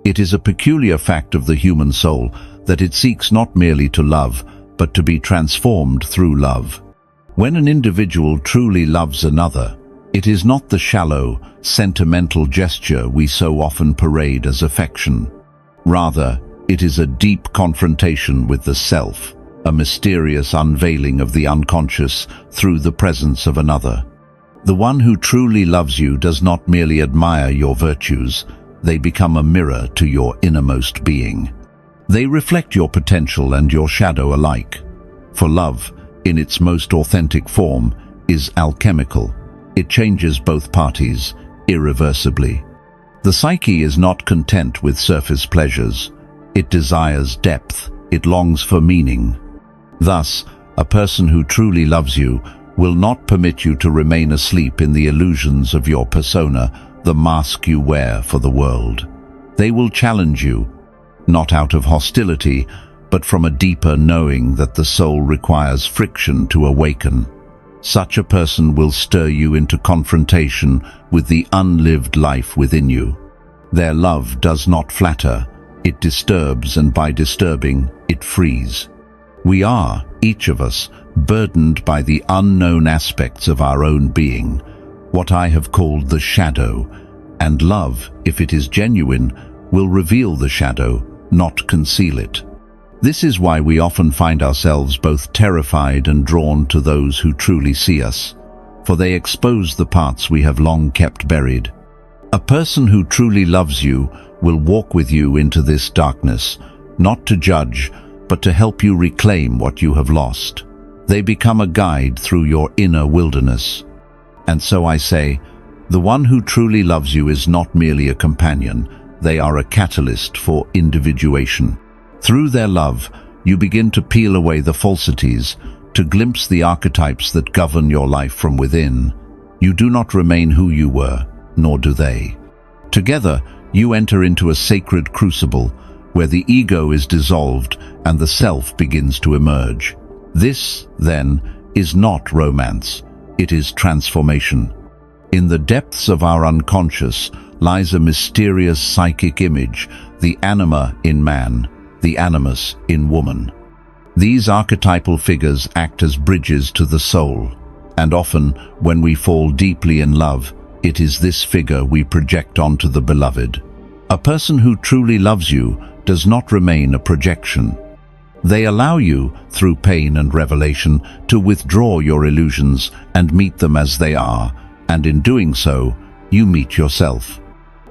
It is a peculiar fact of the human soul that it seeks not merely to love, but to be transformed through love. When an individual truly loves another, it is not the shallow, sentimental gesture we so often parade as affection. Rather, it is a deep confrontation with the self, a mysterious unveiling of the unconscious through the presence of another. The one who truly loves you does not merely admire your virtues, they become a mirror to your innermost being. They reflect your potential and your shadow alike. For love, in its most authentic form, is alchemical. It changes both parties, irreversibly. The psyche is not content with surface pleasures. It desires depth, it longs for meaning. Thus, a person who truly loves you will not permit you to remain asleep in the illusions of your persona, the mask you wear for the world. They will challenge you, not out of hostility, but from a deeper knowing that the soul requires friction to awaken. Such a person will stir you into confrontation with the unlived life within you. Their love does not flatter, it disturbs, and by disturbing, it frees. We are, each of us, burdened by the unknown aspects of our own being, what I have called the shadow, and love, if it is genuine, will reveal the shadow, not conceal it. This is why we often find ourselves both terrified and drawn to those who truly see us, for they expose the parts we have long kept buried. A person who truly loves you will walk with you into this darkness, not to judge, but to help you reclaim what you have lost. They become a guide through your inner wilderness. And so I say, the one who truly loves you is not merely a companion, they are a catalyst for individuation. Through their love, you begin to peel away the falsities, to glimpse the archetypes that govern your life from within. You do not remain who you were, nor do they. Together, you enter into a sacred crucible, where the ego is dissolved and the self begins to emerge. This, then, is not romance, it is transformation. In the depths of our unconscious lies a mysterious psychic image, the anima in man, the animus in woman. These archetypal figures act as bridges to the soul, and often, when we fall deeply in love, it is this figure we project onto the beloved. A person who truly loves you does not remain a projection. They allow you, through pain and revelation, to withdraw your illusions and meet them as they are, and in doing so, you meet yourself.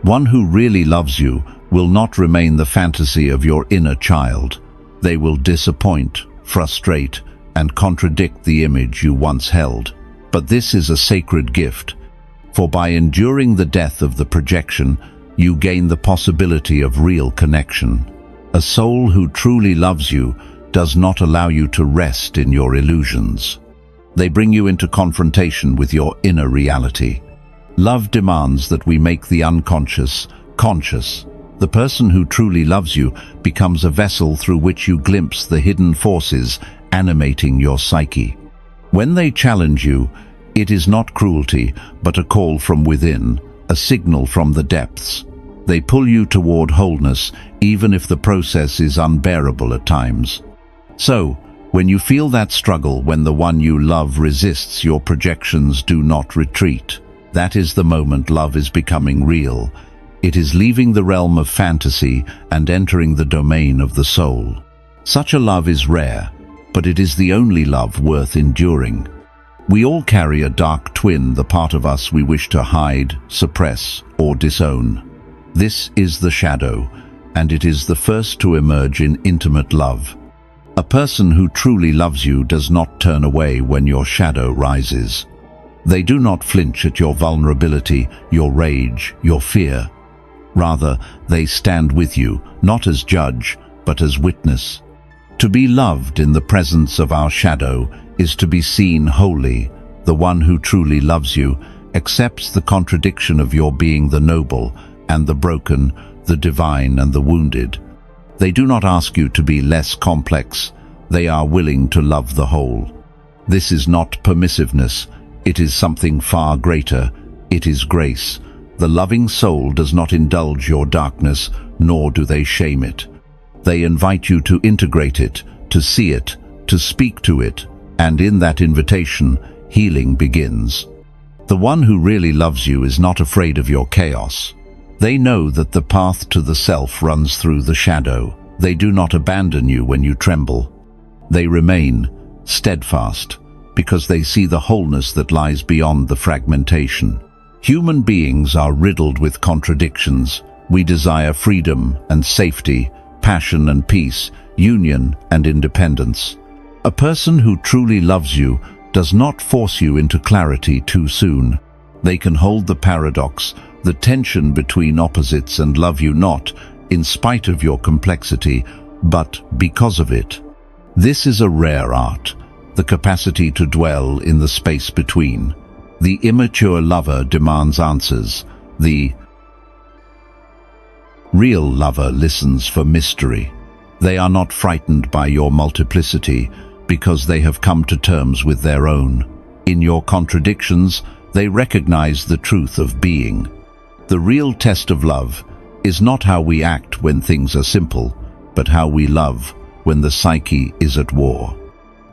One who really loves you will not remain the fantasy of your inner child. They will disappoint, frustrate, and contradict the image you once held. But this is a sacred gift, for by enduring the death of the projection, you gain the possibility of real connection. A soul who truly loves you does not allow you to rest in your illusions. They bring you into confrontation with your inner reality. Love demands that we make the unconscious conscious. The person who truly loves you becomes a vessel through which you glimpse the hidden forces animating your psyche. When they challenge you, it is not cruelty, but a call from within, a signal from the depths. They pull you toward wholeness, even if the process is unbearable at times. So, when you feel that struggle, when the one you love resists your projections, do not retreat. That is the moment love is becoming real. It is leaving the realm of fantasy and entering the domain of the soul. Such a love is rare, but it is the only love worth enduring. We all carry a dark twin, the part of us we wish to hide, suppress, or disown. This is the shadow, and it is the first to emerge in intimate love. A person who truly loves you does not turn away when your shadow rises. They do not flinch at your vulnerability, your rage, your fear. Rather, they stand with you, not as judge, but as witness. To be loved in the presence of our shadow is to be seen wholly. The one who truly loves you accepts the contradiction of your being the noble and the broken, the divine and the wounded. They do not ask you to be less complex. They are willing to love the whole. This is not permissiveness. It is something far greater. It is grace. The loving soul does not indulge your darkness, nor do they shame it. They invite you to integrate it, to see it, to speak to it, and in that invitation, healing begins. The one who really loves you is not afraid of your chaos. They know that the path to the self runs through the shadow. They do not abandon you when you tremble. They remain steadfast because they see the wholeness that lies beyond the fragmentation. Human beings are riddled with contradictions. We desire freedom and safety, passion and peace, union and independence. A person who truly loves you does not force you into clarity too soon. They can hold the paradox, the tension between opposites, and love you not in spite of your complexity, but because of it. This is a rare art, the capacity to dwell in the space between. The immature lover demands answers. The real lover listens for mystery. They are not frightened by your multiplicity because they have come to terms with their own. In your contradictions, they recognize the truth of being. The real test of love is not how we act when things are simple, but how we love when the psyche is at war.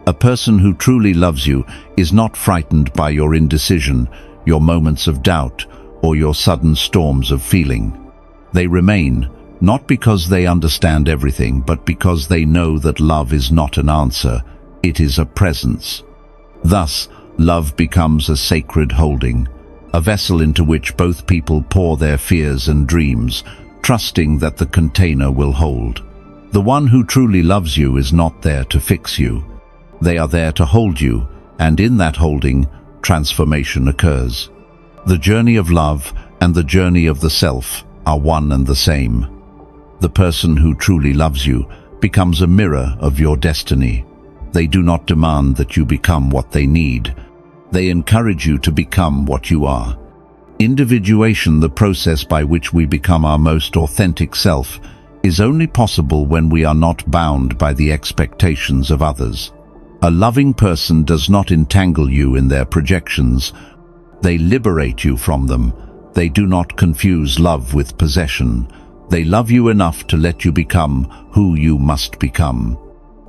A person who truly loves you is not frightened by your indecision, your moments of doubt, or your sudden storms of feeling. They remain, not because they understand everything, but because they know that love is not an answer, it is a presence. Thus, love becomes a sacred holding, a vessel into which both people pour their fears and dreams, trusting that the container will hold. The one who truly loves you is not there to fix you. They are there to hold you, and in that holding, transformation occurs. The journey of love and the journey of the self are one and the same. The person who truly loves you becomes a mirror of your destiny. They do not demand that you become what they need. They encourage you to become what you are. Individuation, the process by which we become our most authentic self, is only possible when we are not bound by the expectations of others. A loving person does not entangle you in their projections. They liberate you from them. They do not confuse love with possession. They love you enough to let you become who you must become.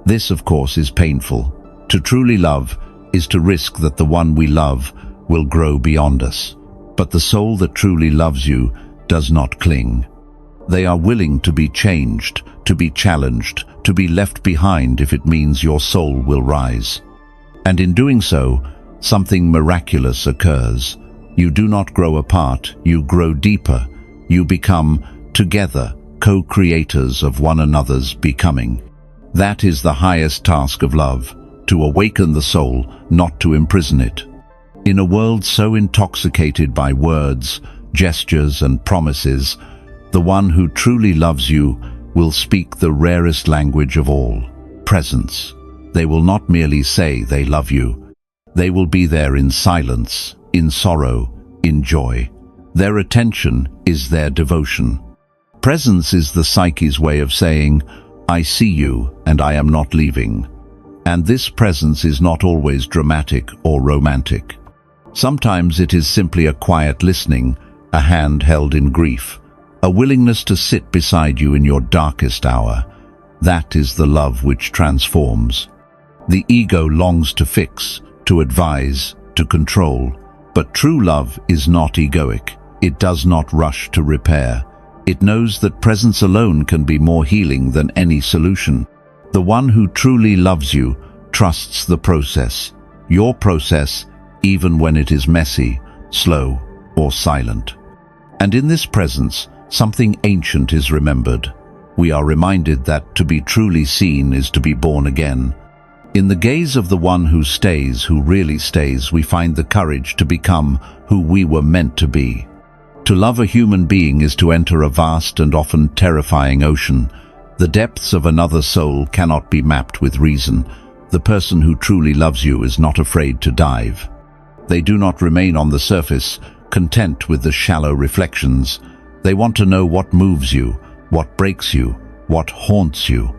This, of course, is painful. To truly love is to risk that the one we love will grow beyond us. But the soul that truly loves you does not cling. They are willing to be changed, to be challenged, to be left behind if it means your soul will rise. And in doing so, something miraculous occurs. You do not grow apart, you grow deeper. You become, together, co-creators of one another's becoming. That is the highest task of love, to awaken the soul, not to imprison it. In a world so intoxicated by words, gestures, and promises, the one who truly loves you will speak the rarest language of all, presence. They will not merely say they love you. They will be there in silence, in sorrow, in joy. Their attention is their devotion. Presence is the psyche's way of saying, I see you and I am not leaving. And this presence is not always dramatic or romantic. Sometimes it is simply a quiet listening, a hand held in grief, a willingness to sit beside you in your darkest hour. That is the love which transforms. The ego longs to fix, to advise, to control, but true love is not egoic. It does not rush to repair. It knows that presence alone can be more healing than any solution. The one who truly loves you trusts the process, your process, even when it is messy, slow, or silent. And in this presence, something ancient is remembered. We are reminded that to be truly seen is to be born again. In the gaze of the one who stays, who really stays, we find the courage to become who we were meant to be. To love a human being is to enter a vast and often terrifying ocean. The depths of another soul cannot be mapped with reason. The person who truly loves you is not afraid to dive. They do not remain on the surface, content with the shallow reflections. They want to know what moves you, what breaks you, what haunts you.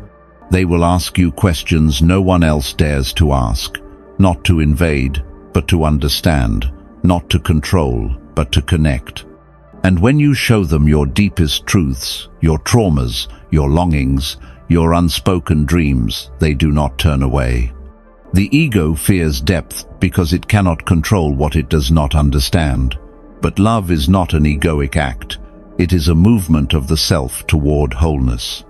They will ask you questions no one else dares to ask, not to invade, but to understand, not to control, but to connect. And when you show them your deepest truths, your traumas, your longings, your unspoken dreams, they do not turn away. The ego fears depth because it cannot control what it does not understand. But love is not an egoic act. It is a movement of the self toward wholeness.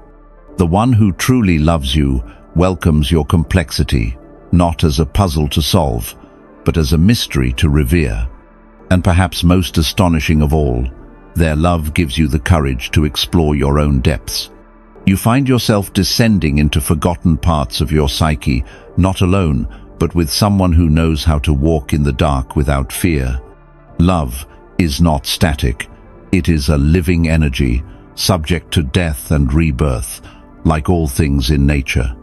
The one who truly loves you welcomes your complexity, not as a puzzle to solve, but as a mystery to revere. And perhaps most astonishing of all, their love gives you the courage to explore your own depths. You find yourself descending into forgotten parts of your psyche, not alone, but with someone who knows how to walk in the dark without fear. Love is not static. It is a living energy, subject to death and rebirth, like all things in nature.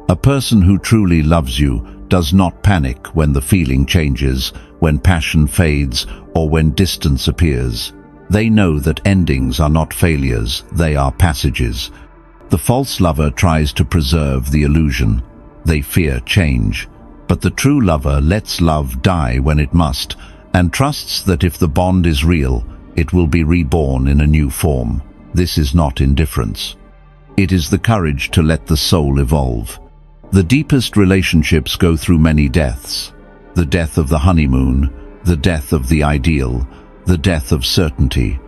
A person who truly loves you does not panic when the feeling changes, when passion fades, or when distance appears. They know that endings are not failures, they are passages. The false lover tries to preserve the illusion. They fear change. But the true lover lets love die when it must, and trusts that if the bond is real, it will be reborn in a new form. This is not indifference. It is the courage to let the soul evolve. The deepest relationships go through many deaths. The death of the honeymoon, the death of the ideal, the death of certainty.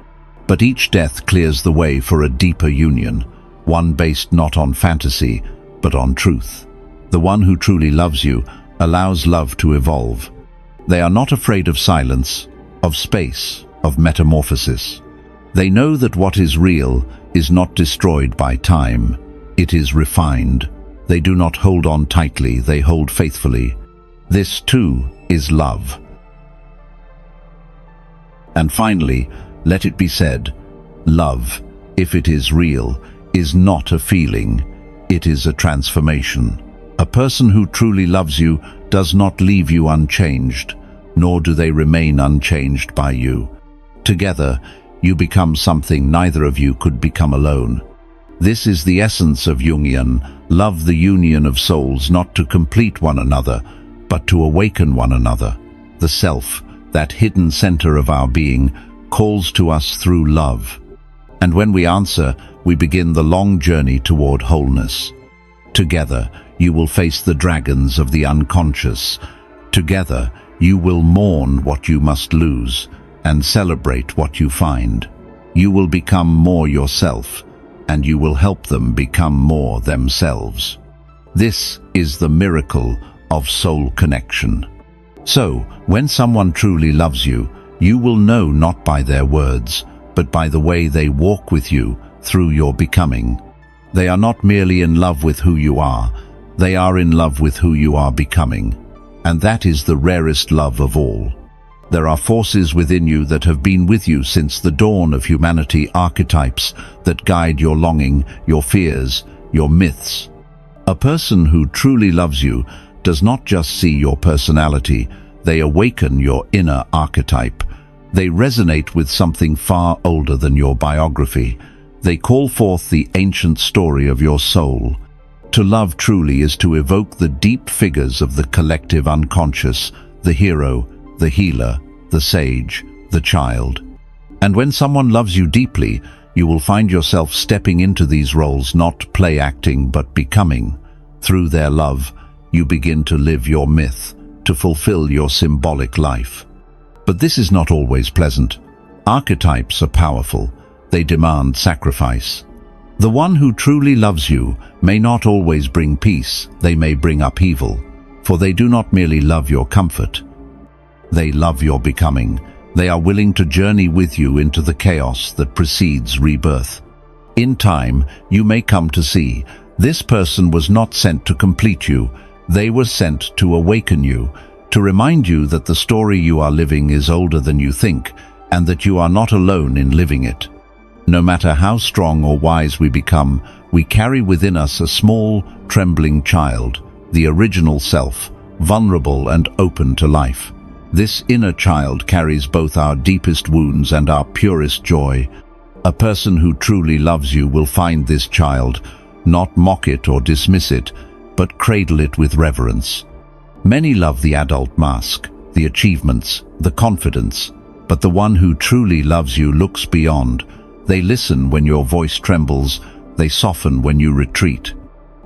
But each death clears the way for a deeper union, one based not on fantasy, but on truth. The one who truly loves you allows love to evolve. They are not afraid of silence, of space, of metamorphosis. They know that what is real is not destroyed by time. It is refined. They do not hold on tightly, they hold faithfully. This too is love. And finally, let it be said, love, if it is real, is not a feeling. It is a transformation. A person who truly loves you does not leave you unchanged, nor do they remain unchanged by you. Together, you become something neither of you could become alone. This is the essence of Jungian love, the union of souls, not to complete one another, but to awaken one another. The self, that hidden center of our being, calls to us through love. And when we answer, we begin the long journey toward wholeness. Together, you will face the dragons of the unconscious. Together, you will mourn what you must lose and celebrate what you find. You will become more yourself, and you will help them become more themselves. This is the miracle of soul connection. So, when someone truly loves you, you will know not by their words, but by the way they walk with you through your becoming. They are not merely in love with who you are, they are in love with who you are becoming. And that is the rarest love of all. There are forces within you that have been with you since the dawn of humanity, archetypes that guide your longing, your fears, your myths. A person who truly loves you does not just see your personality, they awaken your inner archetype. They resonate with something far older than your biography. They call forth the ancient story of your soul. To love truly is to evoke the deep figures of the collective unconscious, the hero, the healer, the sage, the child. And when someone loves you deeply, you will find yourself stepping into these roles, not play acting but becoming. Through their love, you begin to live your myth, to fulfill your symbolic life. But this is not always pleasant. Archetypes are powerful. They demand sacrifice. The one who truly loves you may not always bring peace, they may bring upheaval, for they do not merely love your comfort. They love your becoming. They are willing to journey with you into the chaos that precedes rebirth. In time, you may come to see, this person was not sent to complete you, they were sent to awaken you, to remind you that the story you are living is older than you think, and that you are not alone in living it. No matter how strong or wise we become, we carry within us a small, trembling child, the original self, vulnerable and open to life. This inner child carries both our deepest wounds and our purest joy. A person who truly loves you will find this child, not mock it or dismiss it, but cradle it with reverence. Many love the adult mask, the achievements, the confidence, But the one who truly loves you looks beyond. They listen when your voice trembles, they soften when you retreat.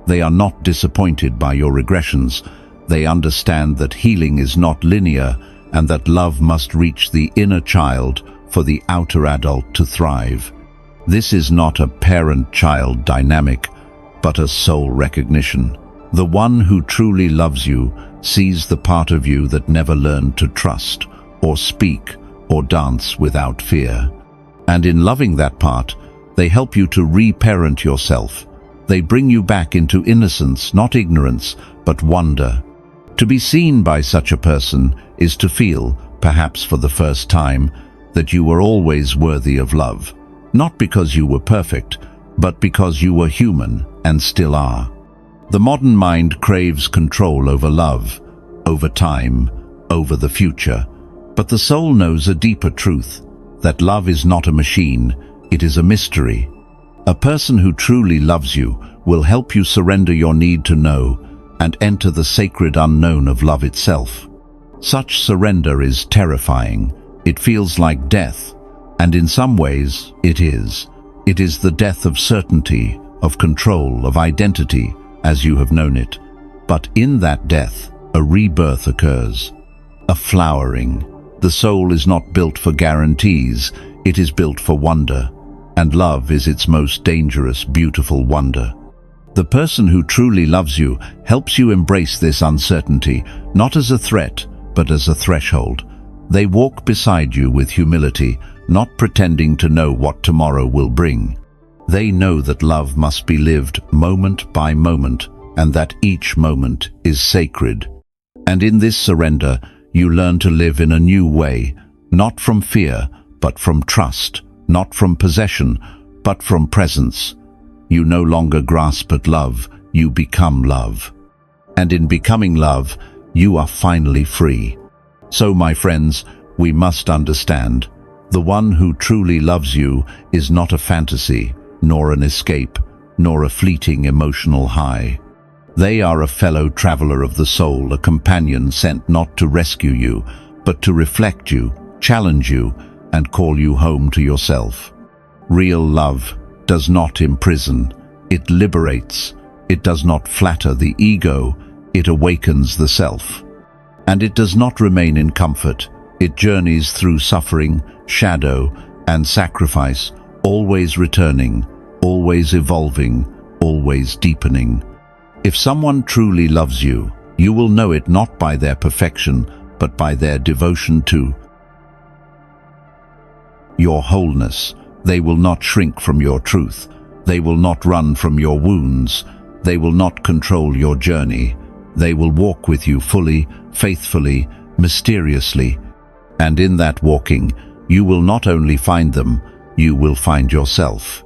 They are not disappointed by your regressions. They understand that healing is not linear and that love must reach the inner child for the outer adult to thrive. This is not a parent-child dynamic, but a soul recognition. The one who truly loves you sees the part of you that never learned to trust, or speak, or dance without fear. And in loving that part, they help you to reparent yourself. They bring you back into innocence, not ignorance, but wonder. To be seen by such a person is to feel, perhaps for the first time, that you were always worthy of love. Not because you were perfect, but because you were human and still are. The modern mind craves control over love, over time, over the future. But the soul knows a deeper truth, that love is not a machine, it is a mystery. A person who truly loves you will help you surrender your need to know and enter the sacred unknown of love itself. Such surrender is terrifying. It feels like death, and in some ways it is. It is the death of certainty, of control, of identity, as you have known it. But in that death, a rebirth occurs, a flowering. The soul is not built for guarantees, it is built for wonder, and love is its most dangerous, beautiful wonder. The person who truly loves you helps you embrace this uncertainty, not as a threat, but as a threshold. They walk beside you with humility, not pretending to know what tomorrow will bring. They know that love must be lived moment by moment, and that each moment is sacred. And in this surrender, you learn to live in a new way, not from fear, but from trust, not from possession, but from presence. You no longer grasp at love, you become love. And in becoming love, you are finally free. So, my friends, we must understand, the one who truly loves you is not a fantasy, nor an escape, nor a fleeting emotional high. They are a fellow traveler of the soul, a companion sent not to rescue you, but to reflect you, challenge you, and call you home to yourself. Real love does not imprison, it liberates. It does not flatter the ego, it awakens the self. And it does not remain in comfort, it journeys through suffering, shadow, and sacrifice, always returning, always evolving, always deepening. If someone truly loves you, you will know it not by their perfection, but by their devotion to your wholeness. They will not shrink from your truth. They will not run from your wounds. They will not control your journey. They will walk with you fully, faithfully, mysteriously. And in that walking, you will not only find them, you will find yourself.